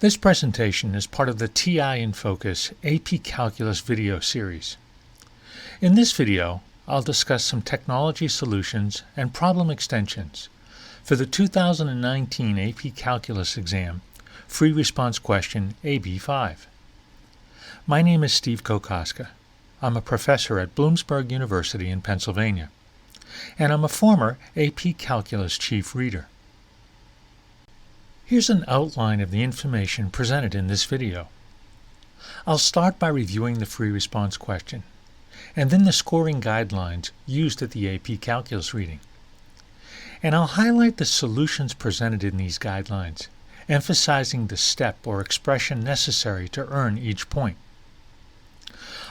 This presentation is part of the TI-Nfocus AP Calculus video series. In this video, I'll discuss some technology solutions and problem extensions for the 2019 AP Calculus exam, free response question AB5. My name is Steve Kokoska. I'm a professor at Bloomsburg University in Pennsylvania, and I'm a former AP Calculus chief reader. Here's an outline of the information presented in this video. I'll start by reviewing the free response question, and then the scoring guidelines used at the AP Calculus reading. And I'll highlight the solutions presented in these guidelines, emphasizing the step or expression necessary to earn each point.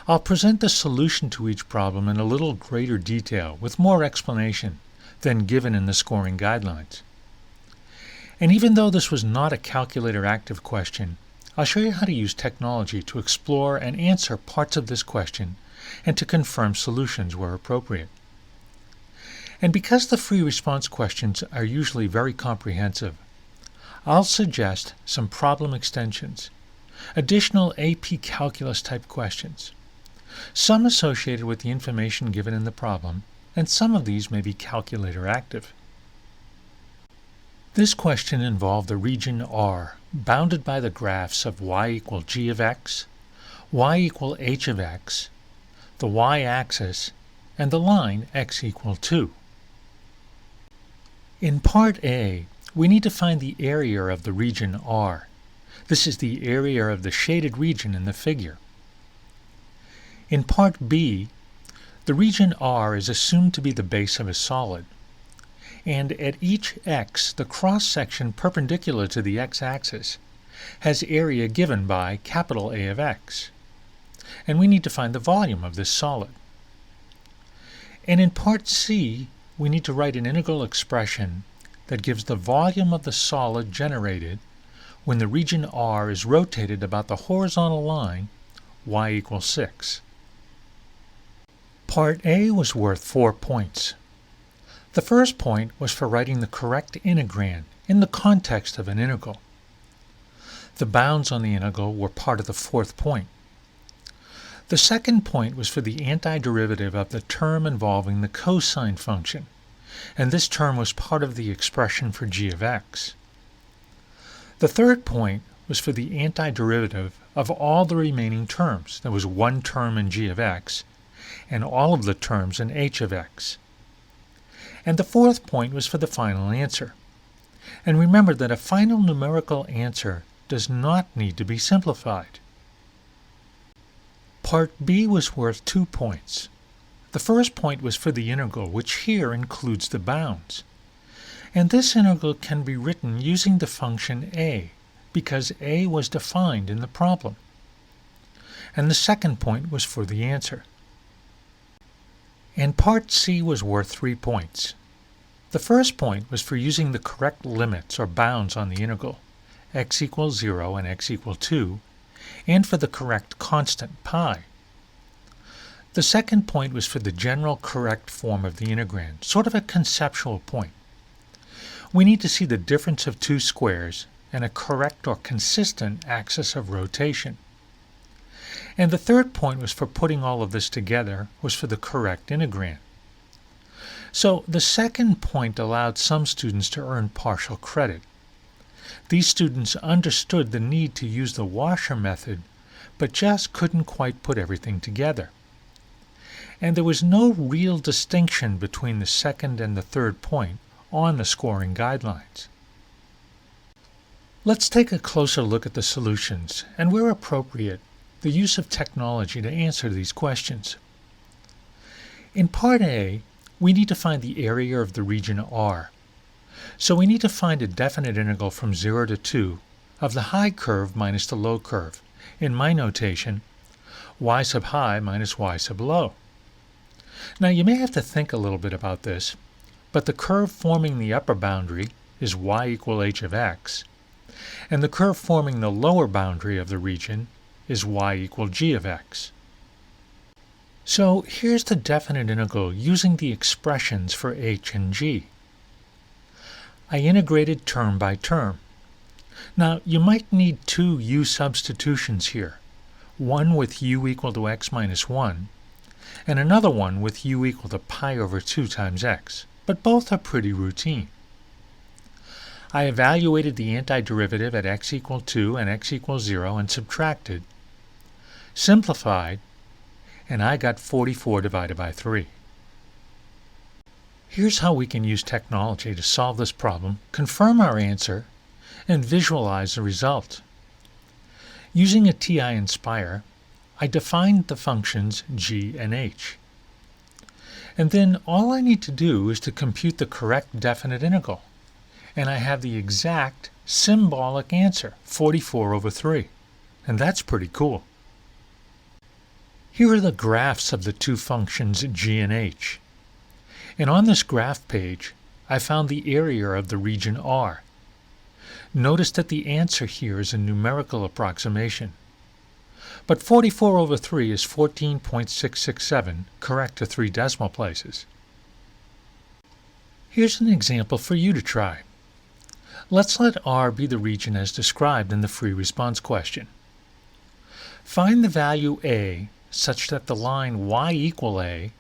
I'll present the solution to each problem in a little greater detail with more explanation than given in the scoring guidelines. And even though this was not a calculator active question, I'll show you how to use technology to explore and answer parts of this question and to confirm solutions where appropriate. And because the free response questions are usually very comprehensive, I'll suggest some problem extensions, additional AP Calculus type questions, some associated with the information given in the problem, and some of these may be calculator active. This question involved the region R, bounded by the graphs of y equal g of x, y equal h of x, the y-axis, and the line x equal 2. In Part A, we need to find the area of the region R. This is the area of the shaded region in the figure. In Part B, the region R is assumed to be the base of a solid, and at each x, the cross-section perpendicular to the x-axis has area given by capital A of x, and we need to find the volume of this solid. And in Part C, we need to write an integral expression that gives the volume of the solid generated when the region R is rotated about the horizontal line y equals 6. Part A was worth 4 points. The first point was for writing the correct integrand in the context of an integral. The bounds on the integral were part of the fourth point. The second point was for the antiderivative of the term involving the cosine function, and this term was part of the expression for g of x. The third point was for the antiderivative of all the remaining terms. There was one term in g of x, and all of the terms in h of x. And the fourth point was for the final answer. And remember that a final numerical answer does not need to be simplified. Part B was worth 2 points. The first point was for the integral, which here includes the bounds. And this integral can be written using the function a, because a was defined in the problem. And the second point was for the answer. And Part C was worth 3 points. The first point was for using the correct limits or bounds on the integral, x equals 0 and x equals 2, and for the correct constant pi. The second point was for the general correct form of the integrand, sort of a conceptual point. We need to see the difference of two squares and a correct or consistent axis of rotation. And the third point was for putting all of this together, was for the correct integrand. So the second point allowed some students to earn partial credit. These students understood the need to use the washer method, but just couldn't quite put everything together. And there was no real distinction between the second and the third point on the scoring guidelines. Let's take a closer look at the solutions, and where appropriate, the use of technology to answer these questions. In Part A, we need to find the area of the region R. So we need to find a definite integral from 0 to 2 of the high curve minus the low curve. In my notation, y sub high minus y sub low. Now you may have to think a little bit about this, but the curve forming the upper boundary is y equal h of x, and the curve forming the lower boundary of the region is y equal g of x. So here's the definite integral using the expressions for h and g. I integrated term by term. Now, you might need two u substitutions here, one with u equal to x minus 1, and another one with u equal to pi over 2 times x, but both are pretty routine. I evaluated the antiderivative at x equals 2 and x equals 0 and subtracted, simplified, and I got 44 divided by 3. Here's how we can use technology to solve this problem, confirm our answer, and visualize the result. Using a TI-Nspire, I defined the functions g and h. And then all I need to do is to compute the correct definite integral, and I have the exact symbolic answer, 44 over 3. And that's pretty cool. Here are the graphs of the two functions g and h. And on this graph page, I found the area of the region R. Notice that the answer here is a numerical approximation. But 44 over 3 is 14.667, correct to 3 decimal places. Here's an example for you to try. Let's let R be the region as described in the free response question. Find the value A such that the line y equal A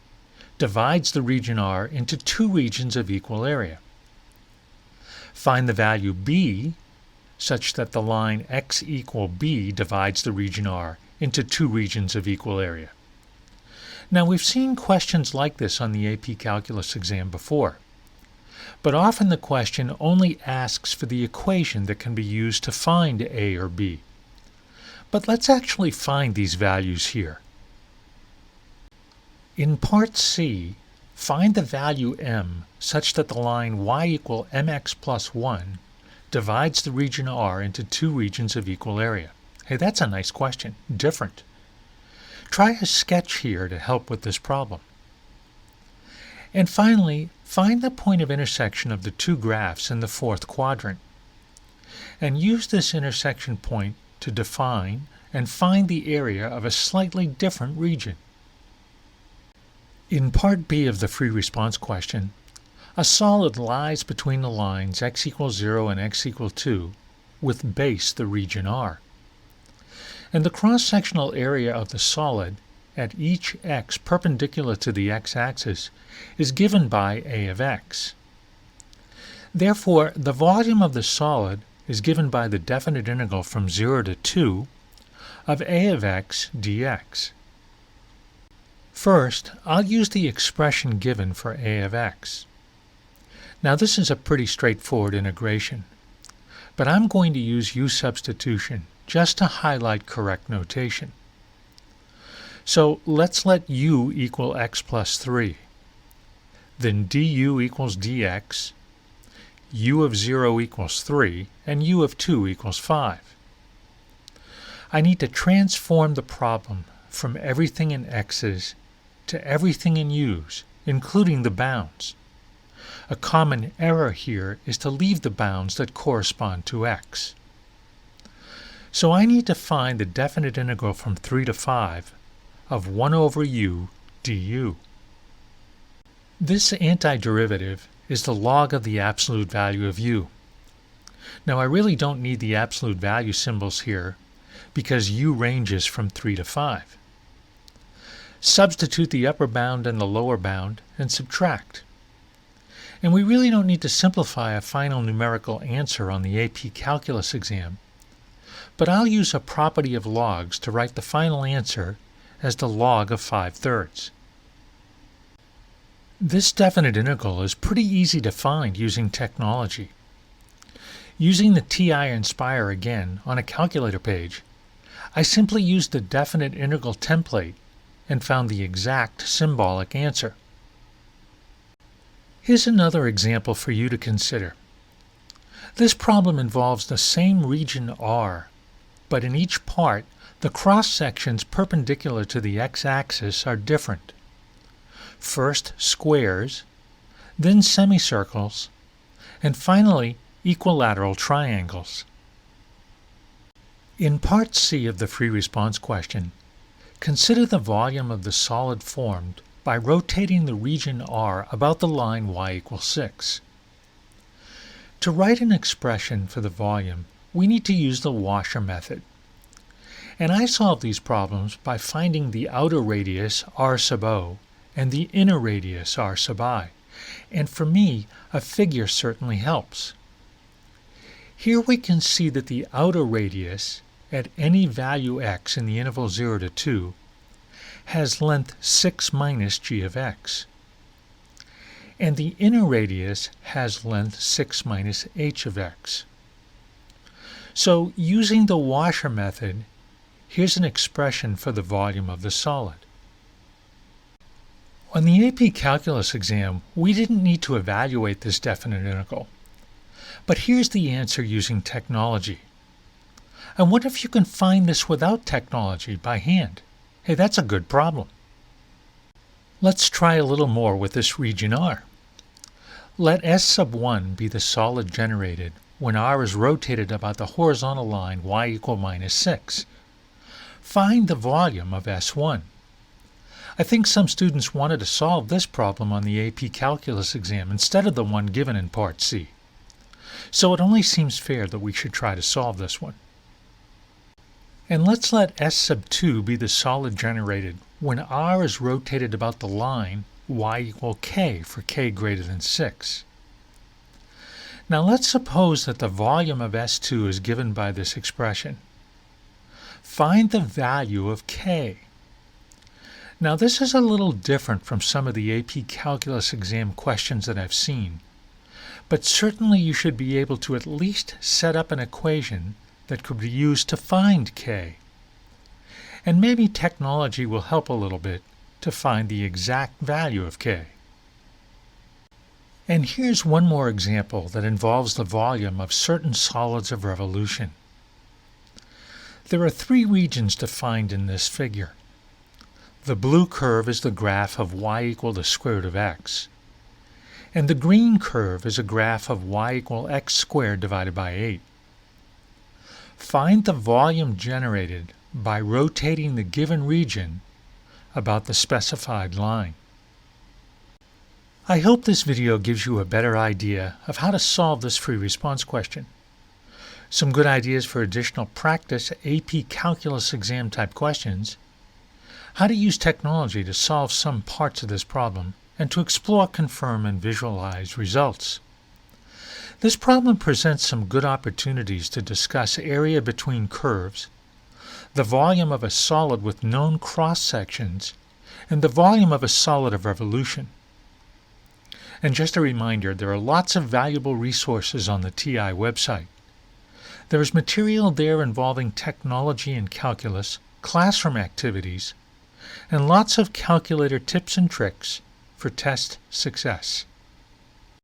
divides the region R into two regions of equal area. Find the value B such that the line x equal B divides the region R into two regions of equal area. Now, we've seen questions like this on the AP Calculus exam before, but often the question only asks for the equation that can be used to find A or B. But let's actually find these values here. In part C, find the value m such that the line y equal mx plus 1 divides the region R into two regions of equal area. Hey, that's a nice question. Different. Try a sketch here to help with this problem. And finally, find the point of intersection of the two graphs in the fourth quadrant. And use this intersection point to define and find the area of a slightly different region. In part B of the free response question, a solid lies between the lines x equals 0 and x equals 2, with base the region R. And the cross-sectional area of the solid at each x perpendicular to the x-axis is given by A of x. Therefore, the volume of the solid is given by the definite integral from 0 to 2 of A of x dx. First, I'll use the expression given for A of x. Now, this is a pretty straightforward integration, but I'm going to use u substitution just to highlight correct notation. So let's let u equal x plus 3. Then du equals dx, u of 0 equals 3, and u of 2 equals 5. I need to transform the problem from everything in x's to everything in u's, including the bounds. A common error here is to leave the bounds that correspond to x. So I need to find the definite integral from 3 to 5 of 1 over u du. This antiderivative is the log of the absolute value of u. Now, I really don't need the absolute value symbols here because u ranges from 3 to 5. Substitute the upper bound and the lower bound and subtract. And we really don't need to simplify a final numerical answer on the AP Calculus exam, but I'll use a property of logs to write the final answer as the log of 5/3. This definite integral is pretty easy to find using technology. Using the TI-Nspire again on a calculator page, I simply used the definite integral template and found the exact symbolic answer. Here's another example for you to consider. This problem involves the same region R, but in each part, the cross-sections perpendicular to the x-axis are different. First squares, then semicircles, and finally equilateral triangles. In part C of the free response question, consider the volume of the solid formed by rotating the region R about the line y equals 6. To write an expression for the volume, we need to use the washer method. And I solve these problems by finding the outer radius r sub o and the inner radius r sub I. And for me, a figure certainly helps. Here we can see that the outer radius, at any value x in the interval 0 to 2, has length 6 minus g of x. And the inner radius has length 6 minus h of x. So using the washer method, here's an expression for the volume of the solid. On the AP Calculus exam, we didn't need to evaluate this definite integral. But here's the answer using technology. I wonder if you can find this without technology by hand. Hey, that's a good problem. Let's try a little more with this region R. Let S sub 1 be the solid generated when R is rotated about the horizontal line y equal minus 6. Find the volume of S1. I think some students wanted to solve this problem on the AP Calculus exam instead of the one given in Part C. So it only seems fair that we should try to solve this one. And let's let S sub 2 be the solid generated when R is rotated about the line y equal k for k greater than 6. Now let's suppose that the volume of S2 is given by this expression. Find the value of k. Now this is a little different from some of the AP Calculus exam questions that I've seen, but certainly you should be able to at least set up an equation that could be used to find k. And maybe technology will help a little bit to find the exact value of k. And here's one more example that involves the volume of certain solids of revolution. There are 3 regions defined in this figure. The blue curve is the graph of y equal the square root of x, and the green curve is a graph of y equal x squared divided by 8. Find the volume generated by rotating the given region about the specified line. I hope this video gives you a better idea of how to solve this free response question. Some good ideas for additional practice AP Calculus exam type questions, how to use technology to solve some parts of this problem, and to explore, confirm, and visualize results. This problem presents some good opportunities to discuss area between curves, the volume of a solid with known cross-sections, and the volume of a solid of revolution. And just a reminder, there are lots of valuable resources on the TI website. There is material there involving technology and calculus, classroom activities, and lots of calculator tips and tricks for test success.